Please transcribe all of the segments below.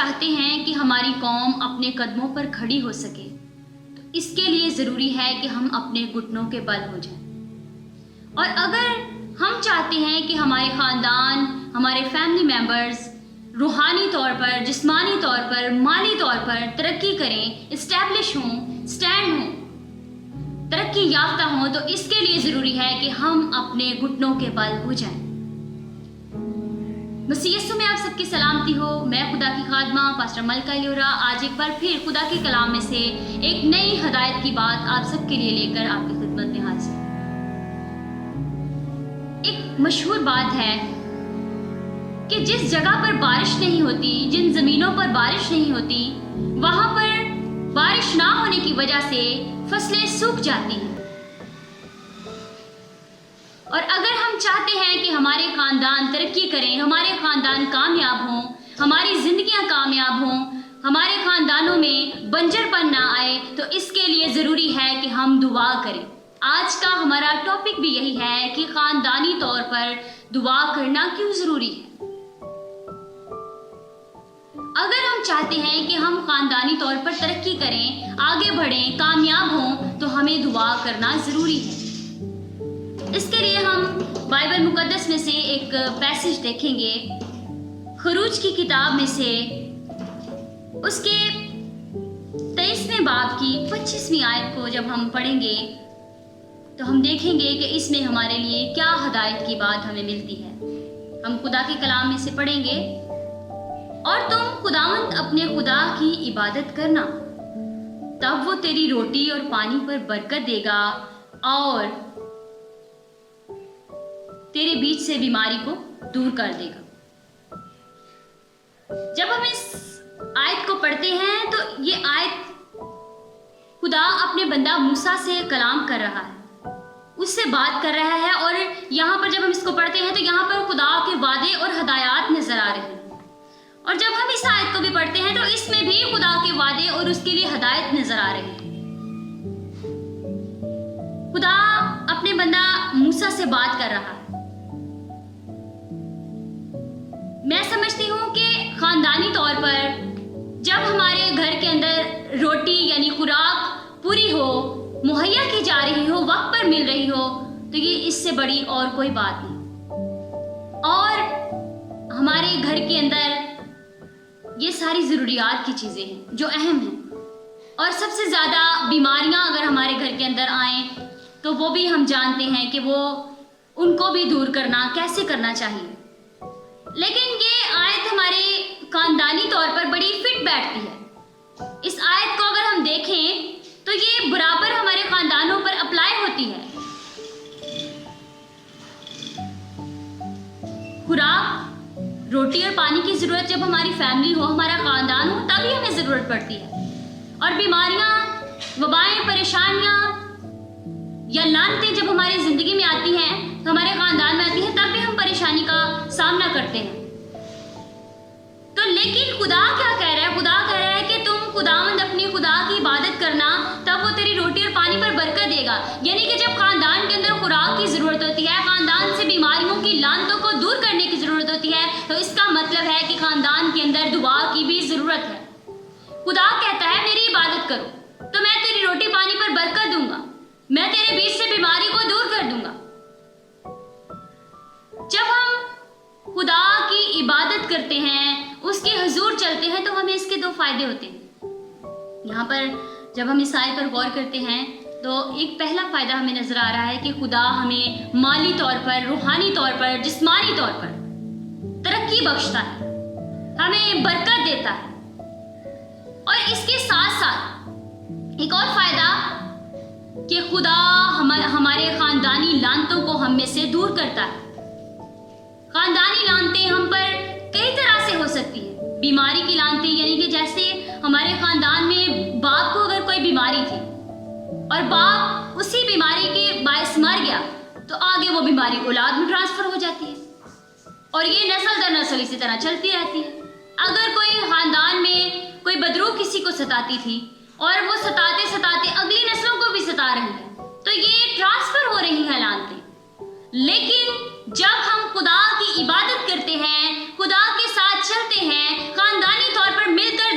چاہتے ہیں کہ ہماری قوم اپنے قدموں پر کھڑی ہو سکے تو اس کے لیے ضروری ہے کہ ہم اپنے گھٹنوں کے بل ہو جائیں، اور اگر ہم چاہتے ہیں کہ ہمارے خاندان، ہمارے فیملی ممبرز روحانی طور پر، جسمانی طور پر، مالی طور پر ترقی کریں، اسٹیبلش ہوں، سٹینڈ ہوں، ترقی یافتہ ہوں، تو اس کے لیے ضروری ہے کہ ہم اپنے گھٹنوں کے بل ہو جائیں۔ مسیح یسوع میں آپ سب کی سلامتی ہو۔ میں خدا کی خادمہ پاسٹر ملکہ لیورا آج ایک بار پھر خدا کے کلام میں سے ایک نئی ہدایت کی بات آپ سب کے لیے لے کر آپ کی خدمت میں حاضر۔ ایک مشہور بات ہے کہ جس جگہ پر بارش نہیں ہوتی، جن زمینوں پر بارش نہیں ہوتی، وہاں پر بارش نہ ہونے کی وجہ سے فصلیں سوکھ جاتی ہیں، اور اگر ہم چاہتے ہیں کہ ہمارے خاندان ترقی کریں، ہمارے خاندان کامیاب ہوں، ہماری زندگیاں کامیاب ہوں، ہمارے خاندانوں میں بنجر پن نہ آئے، تو اس کے لیے ضروری ہے کہ ہم دعا کریں۔ آج کا ہمارا ٹاپک بھی یہی ہے کہ خاندانی طور پر دعا کرنا کیوں ضروری ہے۔ اگر ہم چاہتے ہیں کہ ہم خاندانی طور پر ترقی کریں، آگے بڑھیں، کامیاب ہوں، تو ہمیں دعا کرنا ضروری ہے۔ اس کے لیے ہم بائبل مقدس میں سے ایک پیسج دیکھیں گے، خروج کی کتاب میں سے اس کے 23ویں باب کی 25ویں آیت کو جب ہم پڑھیں گے تو ہم دیکھیں گے کہ اس میں ہمارے لیے کیا ہدایت کی بات ہمیں ملتی ہے۔ ہم خدا کے کلام میں سے پڑھیں گے، اور تم خداوند اپنے خدا کی عبادت کرنا، تب وہ تیری روٹی اور پانی پر برکت دے گا اور تیرے بیچ سے بیماری کو دور کر دے گا۔ جب ہم اس آیت کو پڑھتے ہیں تو یہ آیت خدا اپنے بندہ موسیٰ سے کلام کر رہا ہے، اس سے بات کر رہا ہے، اور یہاں پر جب ہم اس کو پڑھتے ہیں تو یہاں پر خدا کے وعدے اور ہدایات نظر آ رہے ہیں، اور جب ہم اس آیت کو بھی پڑھتے ہیں تو اس میں بھی خدا کے وعدے اور اس کے لیے ہدایت نظر آ رہے ہیں۔ خدا اپنے بندہ موسیٰ سے بات کر رہا ہے۔ میں سمجھتی ہوں کہ خاندانی طور پر جب ہمارے گھر کے اندر روٹی یعنی خوراک پوری ہو، مہیا کی جا رہی ہو، وقت پر مل رہی ہو، تو یہ اس سے بڑی اور کوئی بات نہیں۔ اور ہمارے گھر کے اندر یہ ساری ضروریات کی چیزیں ہیں جو اہم ہیں، اور سب سے زیادہ بیماریاں اگر ہمارے گھر کے اندر آئیں تو وہ بھی ہم جانتے ہیں کہ وہ ان کو بھی دور کرنا کیسے کرنا چاہیے۔ لیکن یہ آیت ہمارے خاندانی طور پر بڑی فٹ بیٹھتی ہے۔ اس آیت کو اگر ہم دیکھیں تو یہ برابر ہمارے خاندانوں پر اپلائی ہوتی ہے۔ خوراک، روٹی اور پانی کی ضرورت جب ہماری فیملی ہو، ہمارا خاندان ہو، تبھی ہمیں ضرورت پڑتی ہے، اور بیماریاں، وبائیں، پریشانیاں یا لعنتیں جب ہماری زندگی میں آتی ہیں، ہمارے خاندان میں آتی ہیں، تب بھی ہم پریشانی کا سامنا کرتے ہیں۔ تو لیکن خدا کیا کہہ رہا ہے؟ خدا کہہ رہا ہے کہ تم خداوند اپنی خدا کی عبادت کرنا، تب وہ تیری روٹی اور پانی پر برکت دے گا۔ یعنی کہ جب خاندان کے اندر خوراک کی ضرورت ہوتی ہے، خاندان سے بیماریوں کی لعنتوں کو دور کرنے کی ضرورت ہوتی ہے، تو اس کا مطلب ہے کہ خاندان کے اندر دعا کی بھی ضرورت ہے۔ خدا کہتا ہے میری عبادت کرو تو میں تیری روٹی پانی پر برکت دوں گا، میں تیرے بیچ سے بیماری کو دور کر دوں گا۔ جب ہم خدا کی عبادت کرتے ہیں، اس کے حضور چلتے ہیں، تو ہمیں اس کے دو فائدے ہوتے ہیں۔ یہاں پر جب ہم اس آیت پر غور کرتے ہیں تو ایک پہلا فائدہ ہمیں نظر آ رہا ہے کہ خدا ہمیں مالی طور پر، روحانی طور پر، جسمانی طور پر ترقی بخشتا ہے، ہمیں برکت دیتا ہے، اور اس کے ساتھ ساتھ ایک اور فائدہ کہ خدا ہمارے خاندانی لعنتوں کو ہم میں سے دور کرتا ہے۔ خاندانی لعنتیں ہم پر کئی طرح سے ہو سکتی ہیں۔ بیماری کی لعنتیں یعنی کہ جیسے ہمارے خاندان میں باپ کو اگر کوئی بیماری تھی اور باپ اسی بیماری کے باعث مر گیا، تو آگے وہ بیماری اولاد میں ٹرانسفر ہو جاتی ہے، اور یہ نسل در نسل اسی طرح چلتی رہتی ہے۔ اگر کوئی خاندان میں کوئی بدروح کسی کو ستاتی تھی اور وہ ستاتے ستاتے اگلی نسلوں کو بھی ستا رہی ہے، تو یہ ٹرانسفر ہو رہی ہیں لعنتیں۔ لیکن جب ہم خدا کی عبادت کرتے ہیں، خدا کے ساتھ چلتے ہیں، خاندانی طور پر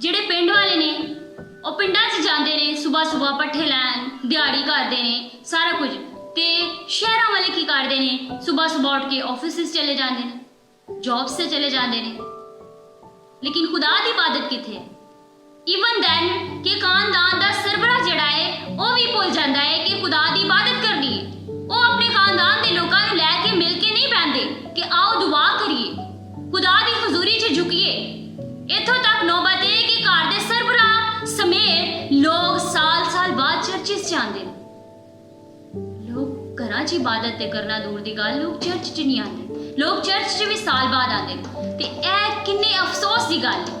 ਜਿਹੜੇ ਪਿੰਡ ਵਾਲੇ ਨੇ ਉਹ ਪਿੰਡਾਂ 'ਚ ਜਾਂਦੇ ਨੇ, ਸਵੇਰ ਪੱਠੇ ਲੈਣ, ਦਿਹਾੜੀ ਕਰਦੇ ਨੇ, ਸਾਰਾ ਕੁਝ। ਤੇ ਸ਼ਹਿਰਾਂ ਵਾਲੇ ਕੀ ਕਰਦੇ ਨੇ, ਸਵੇਰ ਉੱਠ ਕੇ ਆਫਿਸਿਸ ਚਲੇ ਜਾਂਦੇ ਨੇ, ਜੌਬਸ ਤੇ ਚਲੇ ਜਾਂਦੇ ਨੇ। ਲੇਕਿਨ ਖੁਦਾ ਦੀ ਇਬਾਦਤ ਕਿੱਥੇ ਹੈ? ਈਵਨ ਦੈਨ ਕਿ ਖਾਨਦਾਨ ਦਾ ਸਰਬਰਾ ਜਿਹੜਾ ਹੈ ਉਹ ਵੀ ਭੁੱਲ ਜਾਂਦਾ ਹੈ ਕਿ ਖੁਦਾ ਦੀ ਇਬਾਦਤ ਕਰਨੀ ਹੈ। ਉਹ ਆਪਣੇ ਖਾਨਦਾਨ ਦੇ ਲੋਕਾਂ ਨੂੰ ਲੈ ਕੇ ਮਿਲ ਕੇ ਨਹੀਂ ਬਹਿੰਦੇ ਕਿ ਆਓ ਦੁਆ ਕਰੀਏ, ਖੁਦਾ ਦੀ ਹਜ਼ੂਰੀ 'ਚ ਝੁਕੀਏ। ਇੱਥੋਂ ਤੱਕ ਨੌਬਤ ਹੈ ਕਿ ਘਰ ਦੇ ਸਰਬਰਾ ਸਮੇਤ ਲੋਕ ਸਾਲ ਬਾਅਦ ਚਰਚਿਸ 'ਚ ਆਉਂਦੇ ਨੇ। ਲੋਕ ਘਰਾਂ 'ਚ ਇਬਾਦਤ ਤੇ ਕਰਨਾ ਦੂਰ ਦੀ ਗੱਲ, ਲੋਕ ਚਰਚ 'ਚ ਨਹੀਂ ਆਉਂਦੇ। ਲੋਕ ਚਰਚ 'ਚ ਵੀ ਸਾਲ ਬਾਅਦ ਆਉਂਦੇ ਨੇ ਤੇ ਇਹ ਕਿੰਨੇ ਅਫਸੋਸ ਦੀ ਗੱਲ ਹੈ।